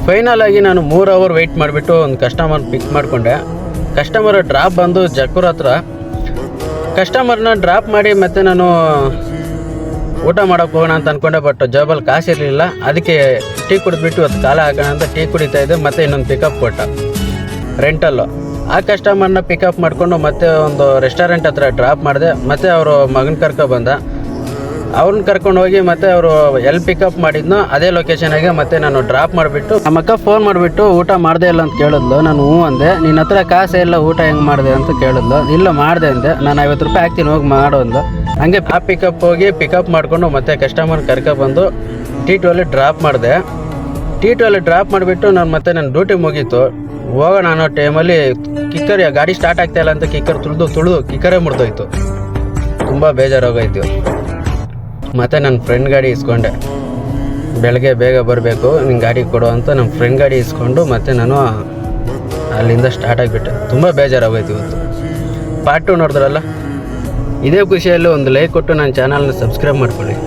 Final ಆಗಿ ನಾನು 3 hour wait ಮಾಡಿಬಿಟ್ಟು ಒಂದು ಕಸ್ಟಮರ್ ಪಿಕ್ ಮಾಡಿಕೊಂಡೆ. ಕಸ್ಟಮರ್ ಡ್ರಾಪ್ ಬಂದು ಜಕ್ಕೂರ್ ಹತ್ರ. ಕಸ್ಟಮರ್ನ ಡ್ರಾಪ್ ಮಾಡಿ ಮತ್ತೆ ನಾನು ಊಟ ಮಾಡೋಕ್ಕೆ ಹೋಗೋಣ ಅಂತ ಅಂದ್ಕೊಂಡೆ. ಬಟ್ ಜಾಬಲ್ಲಿ ಕಾಸು ಇರಲಿಲ್ಲ. ಅದಕ್ಕೆ ಟೀ ಕುಡಿದ್ಬಿಟ್ಟು ಇವತ್ತು ಕಾಲ ಹಾಕೋಣ ಅಂತ ಟೀ ಕುಡಿತಾ ಇದ್ದೆ. ಮತ್ತು ಇನ್ನೊಂದು ಪಿಕಪ್ ಕೊಟ್ಟ ರೆಂಟಲ್ಲು. ಆ ಕಸ್ಟಮರ್ನ ಪಿಕಪ್ ಮಾಡಿಕೊಂಡು ಮತ್ತೆ ಒಂದು ರೆಸ್ಟೋರೆಂಟ್ ಹತ್ರ ಡ್ರಾಪ್ ಮಾಡಿದೆ. ಮತ್ತು ಅವರು ಮಗನ ಕರ್ಕೊಬಂದ. ಅವ್ರನ್ನ ಕರ್ಕೊಂಡು ಹೋಗಿ ಮತ್ತೆ ಅವರು ಎಲ್ಲಿ ಪಿಕಪ್ ಮಾಡಿದ್ನೋ ಅದೇ ಲೊಕೇಶನಾಗೆ ಮತ್ತೆ ನಾನು ಡ್ರಾಪ್ ಮಾಡಿಬಿಟ್ಟು ನಮ್ಮ ಅಕ್ಕ ಫೋನ್ ಮಾಡಿಬಿಟ್ಟು ಊಟ ಮಾಡಿದೆ ಇಲ್ಲ ಅಂತ ಕೇಳಿದ್ಲು. ನಾನು ಹ್ಞೂ ಅಂದೆ. ನಿನ್ನ ಹತ್ರ ಕಾಸೇ ಇಲ್ಲ, ಊಟ ಹೆಂಗೆ ಮಾಡಿದೆ ಅಂತ ಕೇಳಿದ್ಲು. ಇಲ್ಲ ಮಾಡಿದೆ ಅಂದೆ. ನಾನು 50 ರೂಪಾಯಿ ಹಾಕ್ತೀನಿ, ಹೋಗಿ ಮಾಡು ಅಂದು. ಹಂಗೆ ಆ ಪಿಕಪ್ ಹೋಗಿ ಪಿಕಪ್ ಮಾಡಿಕೊಂಡು ಮತ್ತೆ ಕಸ್ಟಮರ್ ಕರ್ಕೊಬಂದು T2 ಡ್ರಾಪ್ ಮಾಡಿದೆ. T2 ಡ್ರಾಪ್ ಮಾಡಿಬಿಟ್ಟು ನಾನು ಮತ್ತೆ ನನ್ನ ಡ್ಯೂಟಿ ಮುಗೀತು. ಹೋಗೋಣ ಅನ್ನೋ ಟೈಮಲ್ಲಿ ಕಿಕ್ಕರ್ ಗಾಡಿ ಸ್ಟಾರ್ಟ್ ಆಗ್ತಾಯಿಲ್ಲ ಅಂತ ಕಿಕ್ಕರ್ ತುಳಿದು ಕಿಕ್ಕರೇ ಮುರಿದೋಯ್ತು. ತುಂಬ ಬೇಜಾರೋಗೋಯ್ತು. ಮತ್ತು ನನ್ನ ಫ್ರೆಂಡ್ ಗಾಡಿ ಇಸ್ಕೊಂಡೆ. ಬೆಳಗ್ಗೆ ಬೇಗ ಬರಬೇಕು, ನಿನ್ನ ಗಾಡಿ ಕೊಡು ಅಂತ ನಮ್ಮ ಫ್ರೆಂಡ್ ಗಾಡಿ ಇಸ್ಕೊಂಡು ಮತ್ತೆ ನಾನು ಅಲ್ಲಿಂದ ಸ್ಟಾರ್ಟ್ ಆಗಿಬಿಟ್ಟೆ. ತುಂಬ ಬೇಜಾರಾಗೋಯ್ತು ಇವತ್ತು. ಪಾರ್ಟ್ 2 ನೋಡಿದ್ರಲ್ಲ. ಇದೇ ಖುಷಿಯಲ್ಲಿ ಒಂದು ಲೈಕ್ ಕೊಟ್ಟು ನನ್ನ ಚಾನಲ್ನ ಸಬ್ಸ್ಕ್ರೈಬ್ ಮಾಡ್ಕೊಳ್ಳಿ.